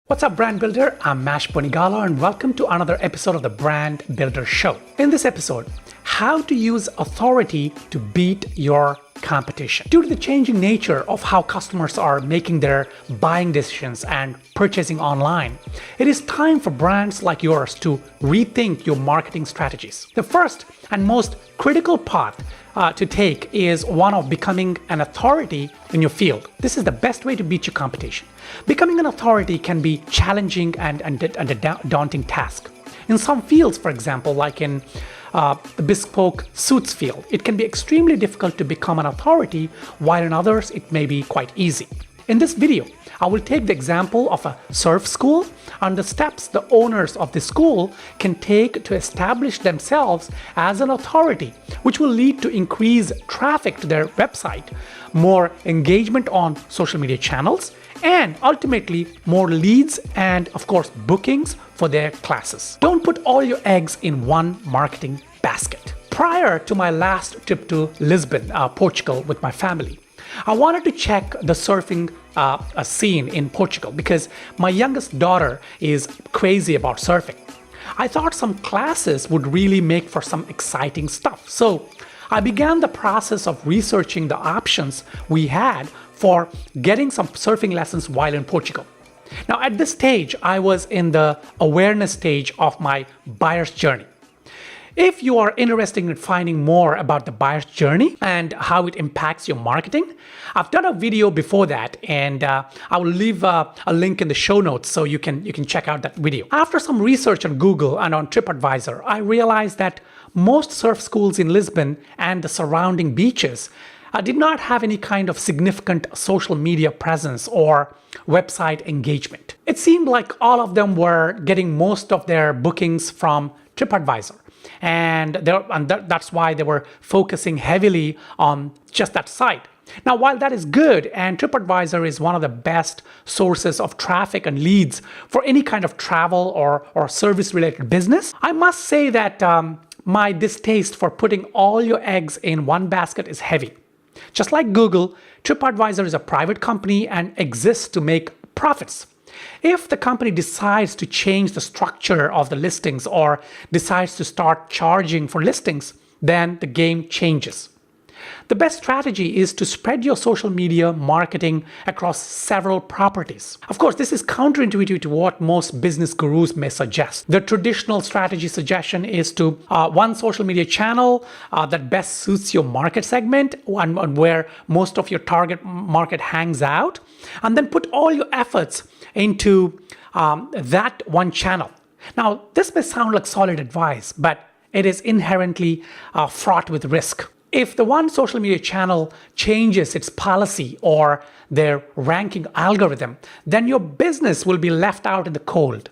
What's up, brand builder? I'm Bonigala and welcome to another episode of the Brand Builder Show. In this episode, how to use authority to beat your competition. Due to the changing nature of how customers are making their buying decisions and purchasing online, it is time for brands like yours to rethink your marketing strategies. The first and most critical path to take is one of becoming an authority in your field. This is the best way to beat your competition. Becoming an authority can be challenging and a daunting task. In some fields, for example, like in the bespoke suits field, it can be extremely difficult to become an authority, while in others it may be quite easy. In this video, I will take the example of a surf school and the steps the owners of the school can take to establish themselves as an authority, which will lead to increased traffic to their website, more engagement on social media channels, and ultimately more leads and, of course, bookings for their classes. Don't put all your eggs in one marketing basket. Prior to my last trip to Lisbon, Portugal with my family, I wanted to check the surfing scene in Portugal because my youngest daughter is crazy about surfing. I thought some classes would really make for some exciting stuff. So I began the process of researching the options we had for getting some surfing lessons while in Portugal. Now, at this stage, I was in the awareness stage of my buyer's journey. If you are interested in finding more about the buyer's journey and how it impacts your marketing, I've done a video before that, and I will leave a link in the show notes so you can check out that video. After some research on Google and on TripAdvisor, I realized that most surf schools in Lisbon and the surrounding beaches did not have any kind of significant social media presence or website engagement. It seemed like all of them were getting most of their bookings from TripAdvisor. And that's why they were focusing heavily on just that site. Now, while that is good, and TripAdvisor is one of the best sources of traffic and leads for any kind of travel or service-related business, I must say that my distaste for putting all your eggs in one basket is heavy. Just like Google, TripAdvisor is a private company and exists to make profits. If the company decides to change the structure of the listings or decides to start charging for listings, then the game changes. The best strategy is to spread your social media marketing across several properties. Of course, this is counterintuitive to what most business gurus may suggest. The traditional strategy suggestion is to one social media channel that best suits your market segment and where most of your target market hangs out, and then put all your efforts into that one channel. Now, this may sound like solid advice, but it is inherently fraught with risk. If the one social media channel changes its policy or their ranking algorithm, then your business will be left out in the cold.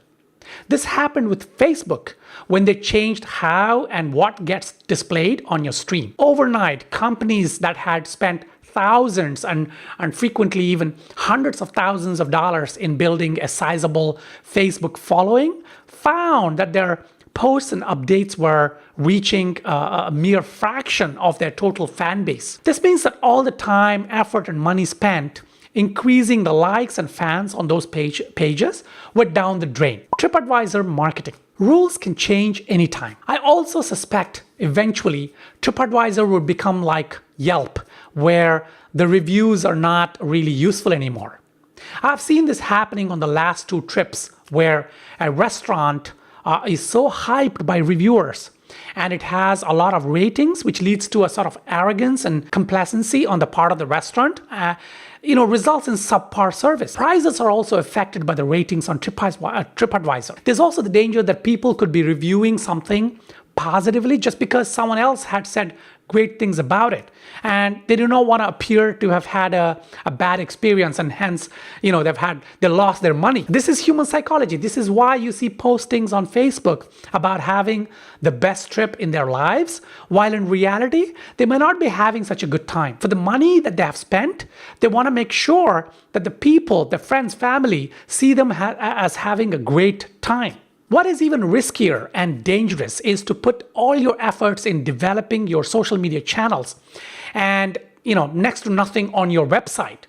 This happened with Facebook when they changed how and what gets displayed on your stream. Overnight, companies that had spent thousands and frequently even hundreds of thousands of dollars in building a sizable Facebook following found that their posts and updates were reaching a mere fraction of their total fan base. This means that all the time, effort, and money spent increasing the likes and fans on those pages went down the drain. TripAdvisor marketing. Rules can change anytime. I also suspect eventually TripAdvisor will become like Yelp, where the reviews are not really useful anymore. I've seen this happening on the last two trips where a restaurant is so hyped by reviewers and it has a lot of ratings, which leads to a sort of arrogance and complacency on the part of the restaurant, results in subpar service. Prices are also affected by the ratings on TripAdvisor. There's also the danger that people could be reviewing something positively just because someone else had said great things about it, and they do not want to appear to have had a bad experience, and hence they lost their money. This is human psychology. This is why you see postings on Facebook about having the best trip in their lives, while in reality they may not be having such a good time. For the money that they have spent, they want to make sure that the people, their friends, family, see them as having a great time. What is even riskier and dangerous is to put all your efforts in developing your social media channels and next to nothing on your website.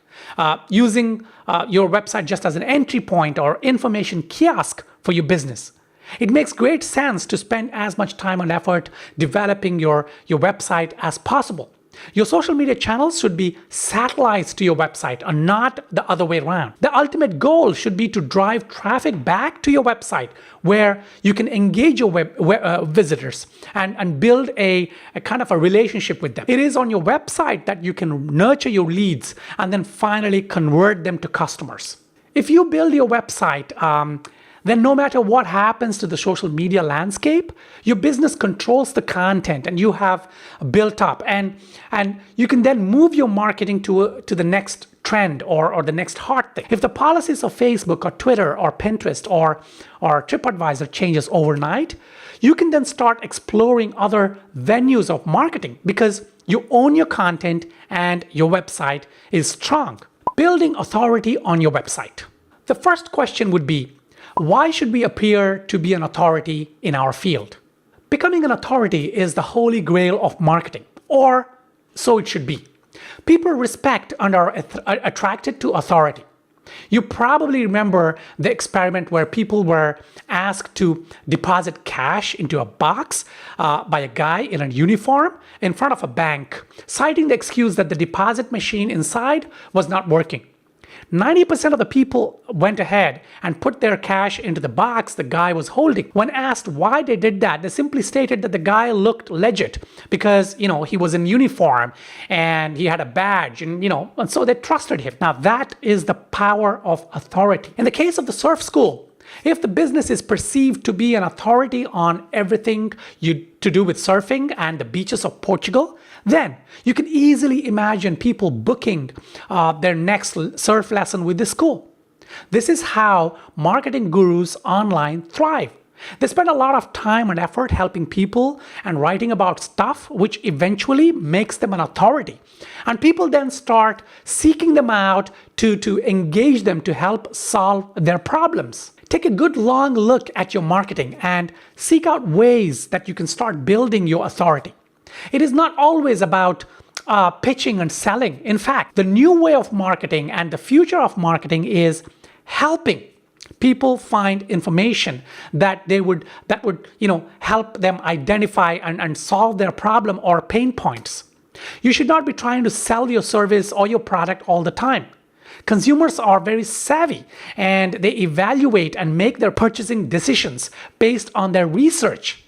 using your website just as an entry point or information kiosk for your business. It makes great sense to spend as much time and effort developing your website as possible. Your social media channels should be satellites to your website and not the other way around. The ultimate goal should be to drive traffic back to your website where you can engage your visitors and build a kind of a relationship with them. It is on your website that you can nurture your leads and then finally convert them to customers. If you build your website, then no matter what happens to the social media landscape, your business controls the content and you have built up, and you can then move your marketing to the next trend or the next hot thing. If the policies of Facebook or Twitter or Pinterest or TripAdvisor changes overnight, you can then start exploring other venues of marketing because you own your content and your website is strong. Building authority on your website. The first question would be, why should we appear to be an authority in our field? Becoming an authority is the holy grail of marketing, or so it should be. People respect and are attracted to authority. You probably remember the experiment where people were asked to deposit cash into a box by a guy in a uniform in front of a bank, citing the excuse that the deposit machine inside was not working. 90% of the people went ahead and put their cash into the box the guy was holding. When asked why they did that, they simply stated that the guy looked legit because, he was in uniform and he had a badge and so they trusted him. Now that is the power of authority. In the case of the surf school, if the business is perceived to be an authority on everything to do with surfing and the beaches of Portugal, then you can easily imagine people booking their next surf lesson with the school. This is how marketing gurus online thrive. They spend a lot of time and effort helping people and writing about stuff which eventually makes them an authority. And people then start seeking them out to engage them to help solve their problems. Take a good long look at your marketing and seek out ways that you can start building your authority. It is not always about pitching and selling. In fact, the new way of marketing and the future of marketing is helping people find information that would help them identify and solve their problem or pain points. You should not be trying to sell your service or your product all the time. Consumers are very savvy and they evaluate and make their purchasing decisions based on their research.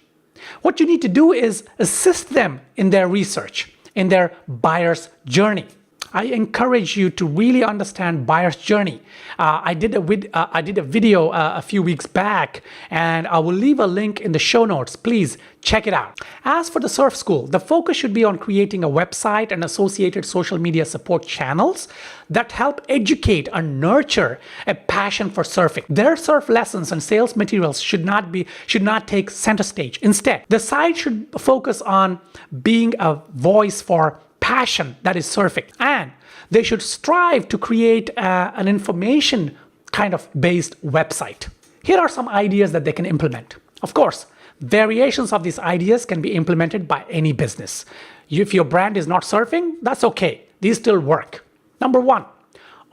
What you need to do is assist them in their research, in their buyer's journey. I encourage you to really understand buyer's journey. I did a video a few weeks back, and I will leave a link in the show notes. Please check it out. As for the surf school, the focus should be on creating a website and associated social media support channels that help educate and nurture a passion for surfing. Their surf lessons and sales materials should not take center stage. Instead, the site should focus on being a voice for passion that is surfing, and they should strive to create an information kind of based website. Here are some ideas that they can implement. Of course, variations of these ideas can be implemented by any business. If your brand is not surfing, that's okay. These still work. Number 1,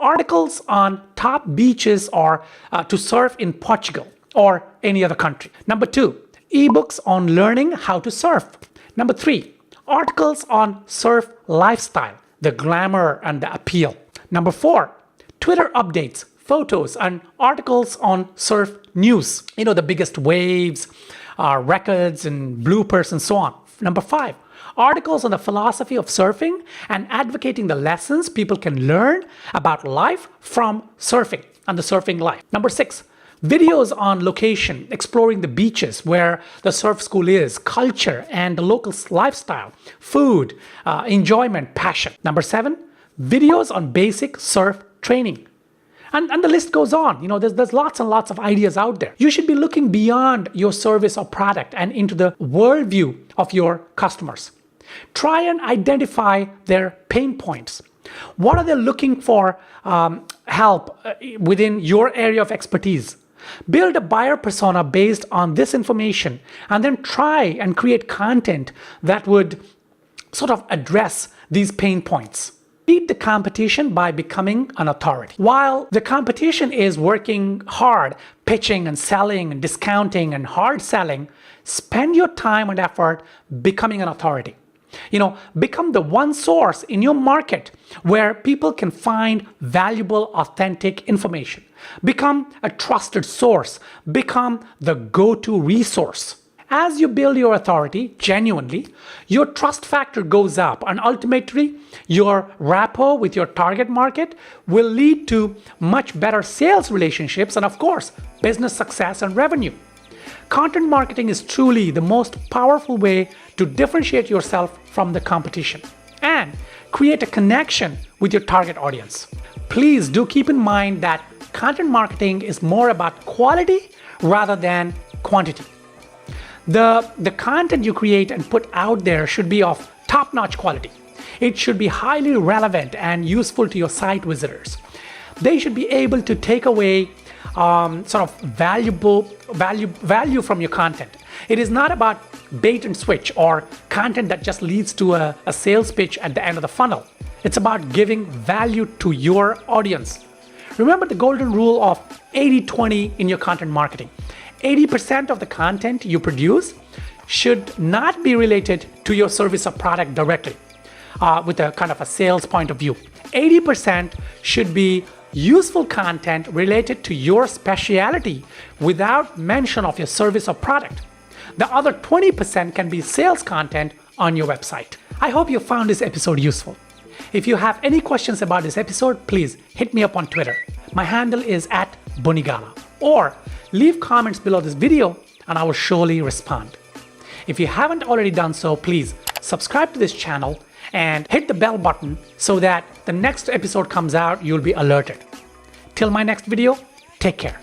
articles on top beaches or to surf in Portugal or any other country. Number 2, ebooks on learning how to surf. Number 3, articles on surf lifestyle, the glamour and the appeal. Number 4, Twitter updates, photos and articles on surf news. The biggest waves, records and bloopers and so on. Number 5, articles on the philosophy of surfing and advocating the lessons people can learn about life from surfing and the surfing life. Number 6, videos on location, exploring the beaches where the surf school is, culture and the local lifestyle, food, enjoyment, passion. Number 7, videos on basic surf training. And the list goes on. There's lots and lots of ideas out there. You should be looking beyond your service or product and into the worldview of your customers. Try and identify their pain points. What are they looking for help within your area of expertise? Build a buyer persona based on this information and then try and create content that would sort of address these pain points. Beat the competition by becoming an authority. While the competition is working hard, pitching and selling and discounting and hard selling, spend your time and effort becoming an authority. Become the one source in your market where people can find valuable, authentic information. Become a trusted source. Become the go-to resource. As you build your authority genuinely, your trust factor goes up, and ultimately, your rapport with your target market will lead to much better sales relationships and, of course, business success and revenue. Content marketing is truly the most powerful way to differentiate yourself from the competition and create a connection with your target audience. Please do keep in mind that content marketing is more about quality rather than quantity. The content you create and put out there should be of top-notch quality. It should be highly relevant and useful to your site visitors. They should be able to take away value from your content. It is not about bait and switch or content that just leads to a sales pitch at the end of the funnel. It's about giving value to your audience. Remember the golden rule of 80-20 in your content marketing. 80% of the content you produce should not be related to your service or product directly with a kind of a sales point of view. 80% should be useful content related to your specialty without mention of your service or product. The other 20% can be sales content on your website. I hope you found this episode useful. If you have any questions about this episode, please hit me up on Twitter. My handle is @Bonigala. Or leave comments below this video and I will surely respond. If you haven't already done so, please subscribe to this channel and hit the bell button so that the next episode comes out, you'll be alerted. Till my next video, take care.